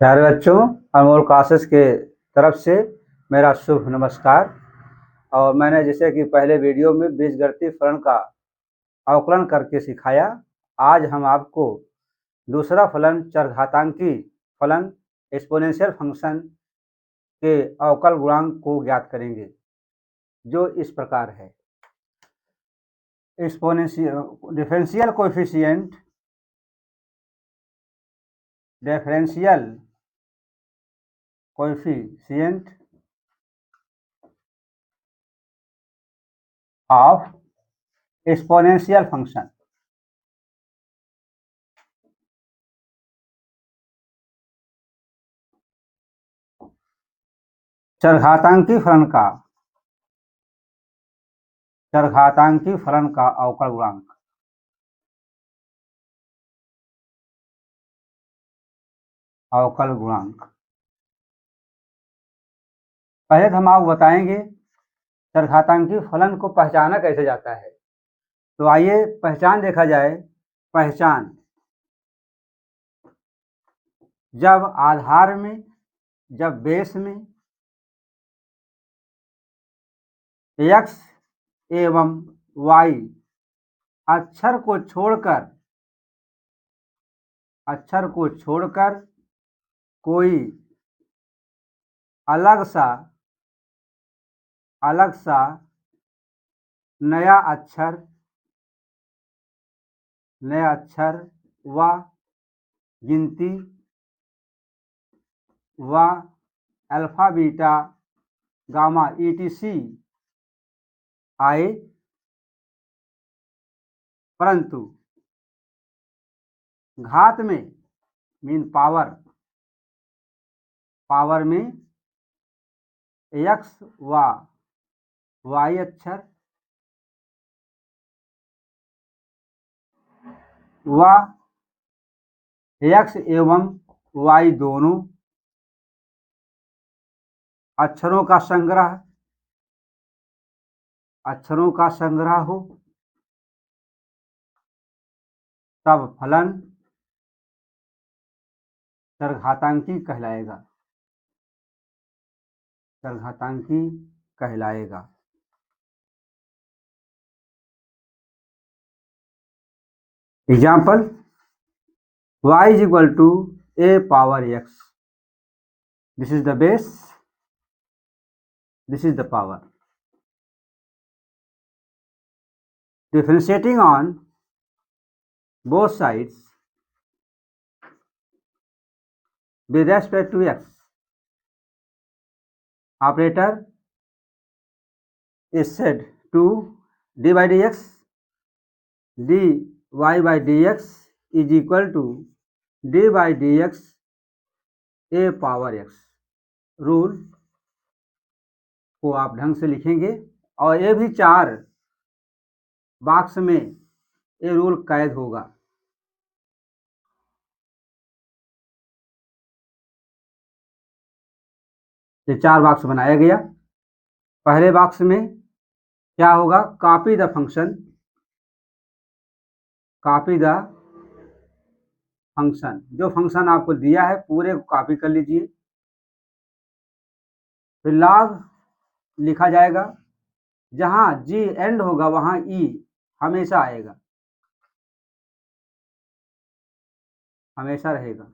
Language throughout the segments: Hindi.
प्यारे बच्चों, अनमोल क्लासेस के तरफ से मेरा शुभ नमस्कार। और मैंने जैसे कि पहले वीडियो में बीजगणितीय फलन का अवकलन करके सिखाया। आज हम आपको दूसरा फलन चरघातांकी फलन एक्सपोनेंशियल फंक्शन के अवकल गुणांक को ज्ञात करेंगे, जो इस प्रकार है। Exponential differential coefficient of exponential function. चरघातांकी फलन का अवकल गुणांक। पहले तो हम आपको बताएंगे चरघातांकी फलन को पहचाना कैसे जाता है। तो आइए पहचान देखा जाए। पहचान: जब बेस में x एवं y अक्षर को छोड़कर कोई अलग सा नया अक्षर व गिनती व अल्फा बीटा गामा etc आए, परंतु घात में मीन पावर में x व y अक्षर व x एवं y दोनों अक्षरों का संग्रह हो, तब फलन चरघातांकी कहलाएगा। Example: y is equal to a power x. This is the base, this is the power. Differentiating on both sides with respect to x, operator is said to d by dx, dy by dx is equal to d by dx a power x। Rule को आप ढंग से लिखेंगे और ये भी 4 बॉक्स में ये रूल कैद होगा। ये 4 बॉक्स बनाया गया। पहले बॉक्स में क्या होगा? कॉपी द फंक्शन, जो फंक्शन आपको दिया है पूरे को कॉपी कर लीजिए। फिर लॉग लिखा जाएगा, जहां जी एंड होगा वहां ई हमेशा रहेगा,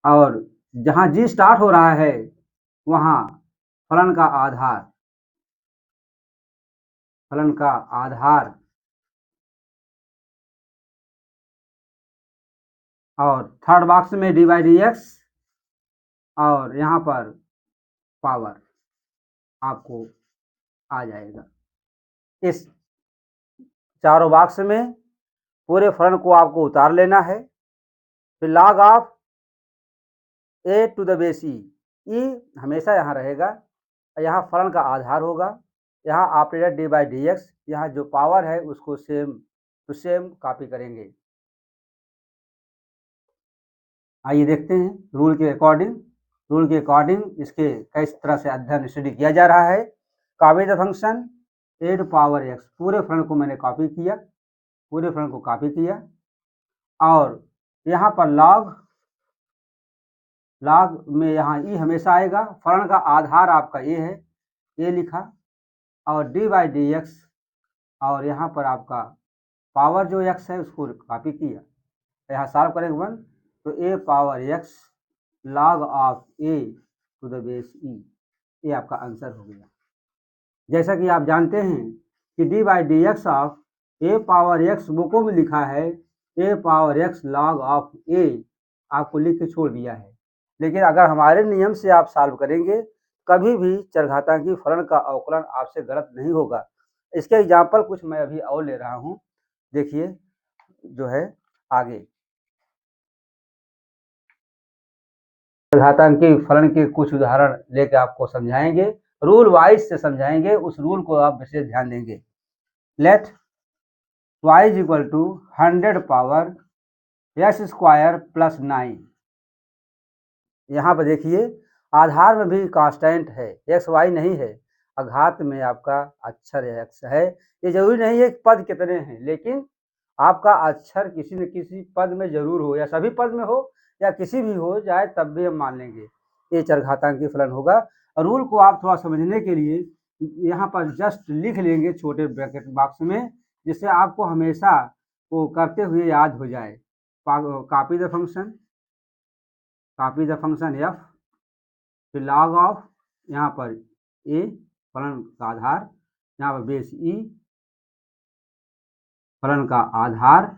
और जहां जी स्टार्ट हो रहा है वहां फलन का आधार और थर्ड बॉक्स में डी बाई डी एक्स और यहाँ पर पावर आपको आ जाएगा। इस चारों बॉक्स में पूरे फलन को आपको उतार लेना है। फिर log of a to the base e हमेशा यहाँ रहेगा, यहाँ फलन का आधार होगा, यहाँ operator d by d x, यहाँ जो पावर है उसको सेम टू सेम कॉपी करेंगे। आइए देखते हैं रूल के अकॉर्डिंग इसके किस तरह से अध्ययन स्टडी किया जा रहा है। Copy the function a to power x, पूरे फलन को मैंने कॉपी किया और यहाँ पर लॉग log में यहाँ e हमेशा आएगा, फलन का आधार आपका a है, a लिखा, और d बाई डी एक्स, और यहाँ पर आपका पावर जो x है उसको कॉपी किया, यहाँ सॉल्व करेंगे 1, तो a power x log of a to the base e, ये आपका आंसर हो गया। जैसा कि आप जानते हैं कि d by d x of a power x बुकों में लिखा है a power x log of a, आपको लिख के छोड़ दिया है, लेकिन अगर हमारे नियम से आप सॉल्व करेंगे कभी भी चरघातांकी फलन का अवकलन आपसे गलत नहीं होगा। इसके एग्जाम्पल कुछ मैं अभी और ले रहा हूँ, देखिए जो है आगे चरघातांकी फलन के कुछ उदाहरण लेकर आपको समझाएंगे, रूल वाइज से समझाएंगे, उस रूल को आप विशेष ध्यान देंगे। Let y is equal to 100 power s square plus 9, यहाँ पर देखिए आधार में भी कांस्टेंट है, एक्स वाई नहीं है, अघात में आपका अक्षर एक्स है। ये जरूरी नहीं है कि पद कितने हैं, लेकिन आपका अक्षर किसी न किसी पद में जरूर हो, या सभी पद में हो या किसी भी हो जाए, तब भी हम मान लेंगे ये चरघातांकी फलन होगा। रूल को आप थोड़ा समझने के लिए यहाँ पर जस्ट लिख लेंगे छोटे ब्रैकेट बॉक्स में, जिससे आपको हमेशा वो करते हुए याद हो जाए। कॉपी द फंक्शन f, फिर log ऑफ यहाँ पर a फलन का आधार, यहाँ पर बेस e फलन का आधार,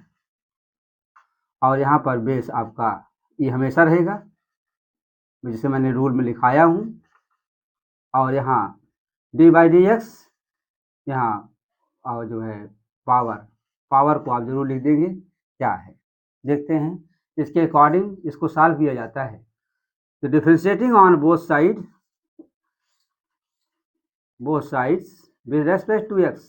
और यहाँ पर बेस आपका e हमेशा रहेगा, जिसे मैंने रूल में लिखाया हूँ, और यहाँ d बाई डी एक्स, यहाँ और जो है पावर को आप जरूर लिख देंगे क्या है। देखते हैं इसके अकॉर्डिंग इसको सॉल्व किया जाता है। तो differentiating on both sides with respect to x,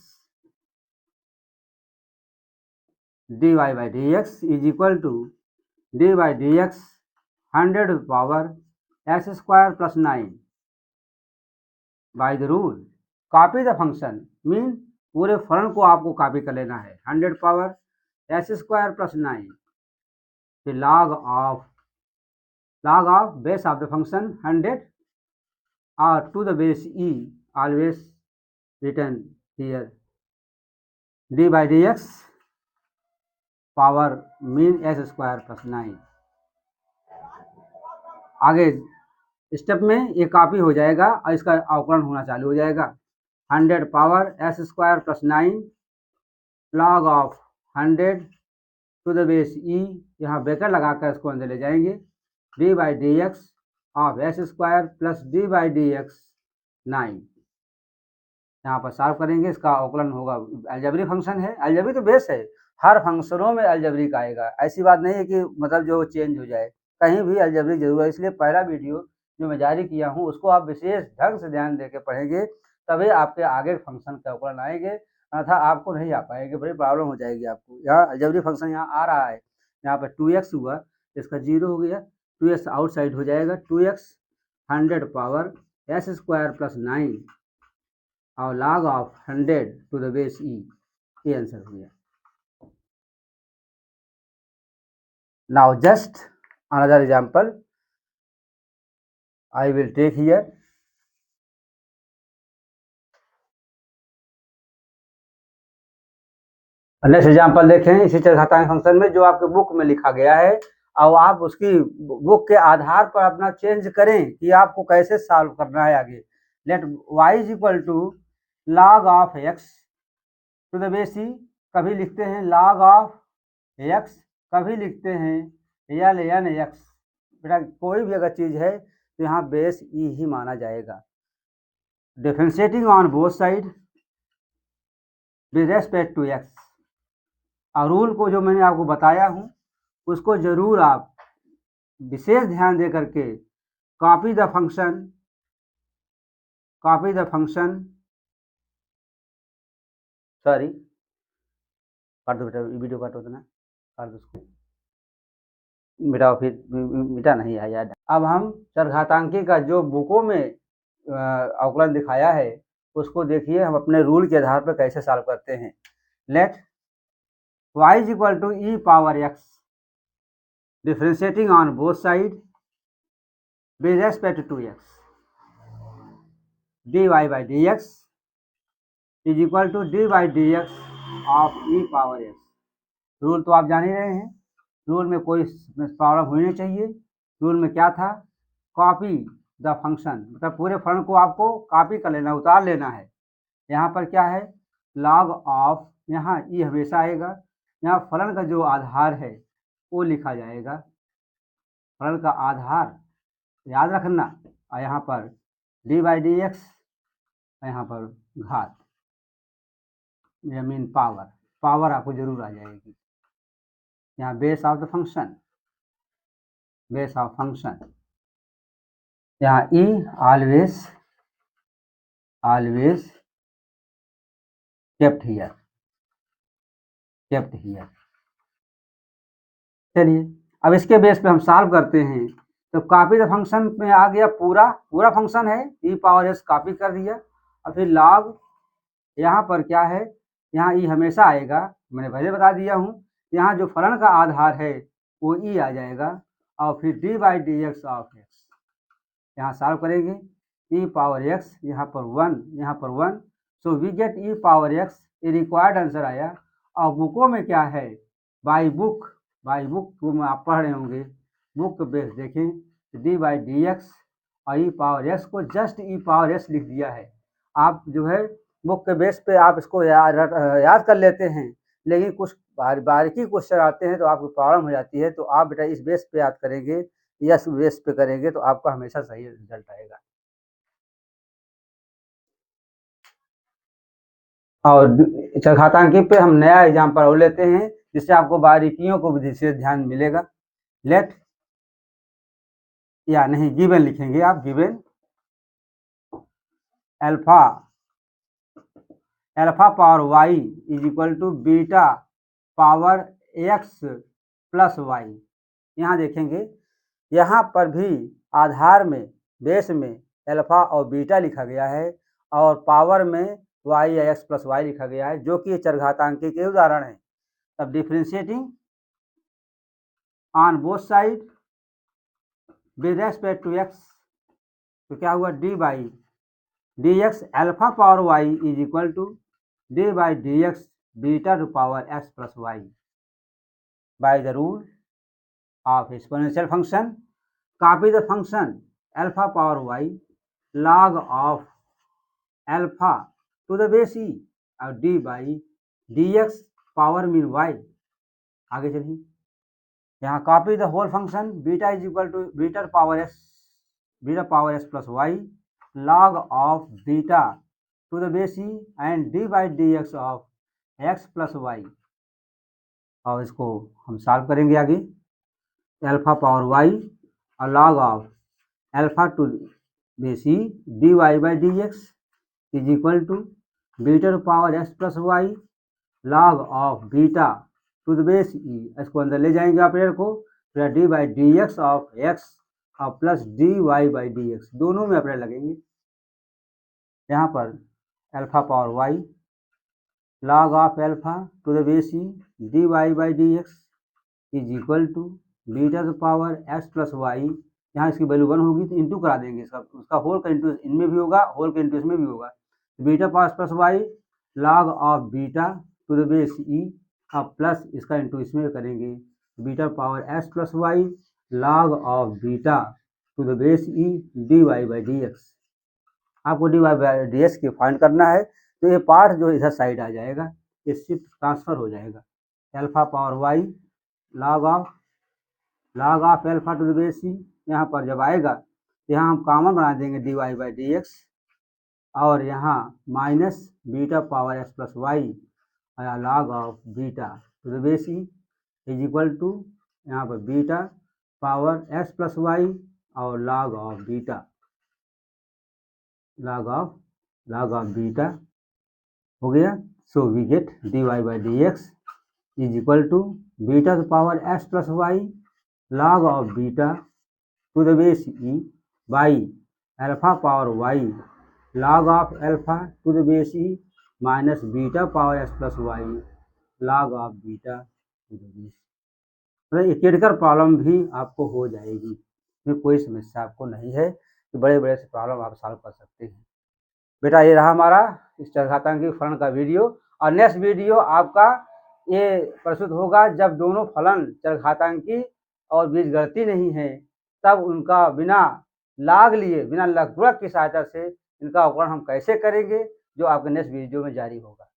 dy by dx is equal to d by dx 100 power s square plus 9 bye the rule copy the function, mean पूरे फलन को आपको कॉपी कर लेना है, 100 पावर s स्क्वायर प्लस 9, फिर log of base of the function 100 और to the base e, always return here d by dx power mean s square plus 9। आगे स्टेप में ये कॉपी हो जाएगा और इसका अवकलन होना चालू हो जाएगा, 100 power s square plus 9 log of 100 to the base e, यहाँ ब्रैकेट लगाकर इसको अंदर ले जाएंगे, d by d x of s square plus d by d x 9, यहाँ पर सॉल्व करेंगे, इसका अवकलन होगा, अलजेब्रिक फंक्शन है, अलजेब्रिक तो बेस है, हर फंक्शनों में अलजेब्रिक आएगा, ऐसी बात नहीं है कि मतलब जो चेंज हो जाए, कहीं भी अलजेब्रिक जरूर है। इसलिए पहला वीडियो जो मैं जारी किया हूँ उसको आप विशेष ढंग से ध्यान देकर पढ़ेंगे, तभी आपके आगे फंक्शन के अवकलन आएंगे, अन्यथा आपको नहीं आ पाएंगे, बड़ी प्रॉब्लम हो जाएगी आपको। यहाँ अलजेब्रिक फंक्शन यहाँ आ रहा है, यहाँ पर 2x हुआ, इसका 0 हो गया, 2x आउटसाइड हो जाएगा, 2x 100 power s square plus 9 और log of 100 to the base e, ये आंसर हो गया। Now just another example I will take here. Next example देखें इसी चरघातांकी फंक्शन में जो आपके बुक में लिखा गया है, और आप उसकी बुक के आधार पर अपना चेंज करें कि आपको कैसे सॉल्व करना है आगे। Let y is equal to log of x to the base e, कभी लिखते हैं log ऑफ x, कभी लिखते हैं ln x। बेटा कोई भी अगर चीज़ है तो यहाँ बेस e ही माना जाएगा। Differentiating on both side with respect to x, और रूल को जो मैंने आपको बताया हूँ उसको जरूर आप विशेष ध्यान दे करके कॉपी द फंक्शन सॉरी काट दो बेटा, वीडियो काटो तो ना, काट दो उसको बेटा, फिर बेटा नहीं आया। अब हम चरघातांकी का जो बुकों में अवकलन दिखाया है उसको देखिए हम अपने रूल के आधार पर कैसे सॉल्व करते हैं। Let y is equal to e power x differentiating on both side with respect to x, dy by dx is equal to dy by dx of e power x। Rule तो आप जान ही रहे हैं, रूल में कोई प्रॉब्लम होनी नहीं चाहिए। रूल में क्या था, कॉपी द फंक्शन, मतलब पूरे फलन को आपको कॉपी कर लेना, उतार लेना है। यहाँ पर क्या है, लॉग ऑफ, यहाँ ई हमेशा आएगा, यहाँ फलन का जो आधार है वो लिखा जाएगा, फलन का आधार याद रखना, और यहाँ पर डी बाई डी एक्स, यहाँ पर घात, मीन पावर, पावर आपको जरूर आ जाएगी। यहाँ base of the function, base of function, यहाँ e always always kept here, kept here. चलिए अब इसके बेस पे हम सॉल्व करते हैं। तो कॉपी द फंक्शन में आ गया, पूरा फंक्शन है, ई पावर एस कॉपी कर दिया, और फिर लॉग, यहाँ पर क्या है, यहाँ ई हमेशा आएगा, मैंने पहले बता दिया हूँ। यहाँ जो फलन का आधार है वो ई आ जाएगा, और फिर d by d x of x, यहाँ सॉल्व करेंगे, ई पावर एक्स, यहाँ पर 1, यहाँ पर 1, so we get e power x. ये रिक्वायर्ड आंसर आया। और बुकों में क्या है, बाई बुक को आप पढ़ रहे होंगे, बुक बेस देखें, डी बाई डी एक्स और ई पावर एक्स को जस्ट ई पावर एक्स लिख दिया है। आप जो है बुक के बेस पे आप इसको याद कर लेते हैं, लेकिन कुछ बारीकी क्वेश्चन आते हैं तो आपको प्रॉब्लम हो जाती है। तो आप बेटा इस बेस पे याद करेंगे, यस बेस पे करेंगे तो आपका हमेशा सही रिजल्ट आएगा। और चरघातांकी पे हम नया एग्जाम्पल और लेते हैं, जिससे आपको बारीकियों को विशेष ध्यान मिलेगा। लेट, या नहीं गिवन लिखेंगे आप, given alpha power y is equal to beta power x plus y. यहाँ देखेंगे, यहाँ पर भी आधार में, बेस में अल्फा और बीटा लिखा गया है, और पावर में वाई या एक्स प्लस वाई लिखा गया है, जो कि चरघातांकी के उदाहरण है। तब differentiating on both side with respect to x, तो क्या हुआ, d by d x alpha power y is equal to d by d x beta to power x plus y by the rule of exponential function. Copy the function alpha power y log of alpha to the base e और d by d x power mean y. आगे चलिए, यहाँ copy the whole function beta is equal to beta power x plus y log of beta to the base e and d by d x of x plus y. और इसको हम सॉल्व करेंगे आगे, अल्फा पावर वाई और log of alpha to base e d y by d x is equal to beta to power x plus y log of beta to the base e, इसको अंदर ले जाएंगे ऑपरेटर को, फिर d by d x of x और plus d y by d x, दोनों में ऑपरेटर लगेंगे। यहाँ पर alpha power y log of alpha to the base e d y by d x is equal to beta to power x plus y, यहाँ इसकी वैल्यू 1 होगी तो इंटू करा देंगे, उसका होल का इंटू इनमें भी होगा, होल का इंटू इसमें भी होगा। Beta power plus y log of beta to the base e अब प्लस इसका इंटू इसमें करेंगे, beta power x plus y log of beta to the base e d y by d x. आपको d y by d x की फाइंड करना है, तो ये पार्ट जो इधर साइड आ जाएगा, ये शिफ्ट ट्रांसफर हो जाएगा। Alpha power y log of alpha to the base e, यहाँ पर जब आएगा तो यहाँ हम कॉमन बना देंगे d y by d x, और यहाँ minus beta power x plus y log of beta to the base e is equal to, यहाँ पर beta power x plus y और log of beta, log of beta हो गया। So we get d y by d x is equal to beta to power x plus y log of beta to the base e by alpha power y log of alpha to the base e minus beta power x plus y log of beta to the base. मतलब ये क्रिटिकल प्रॉब्लम भी आपको हो जाएगी। में कोई समस्या आपको नहीं है कि बड़े-बड़े से प्रॉब्लम आप सॉल्व कर सकते हैं। बेटा ये रहा हमारा इस चरघातांकी फलन का वीडियो और नेक्स्ट वीडियो आपका ये प्रस्तुत होगा जब दोनों फलन चरघातांकी और बीजगणितीय नहीं है, तब उनका बिना लाग लिए, बिना लघुगणक की सहायता से इनका अवकलन हम कैसे करेंगे, जो आपके नेक्स्ट वीडियो में जारी होगा।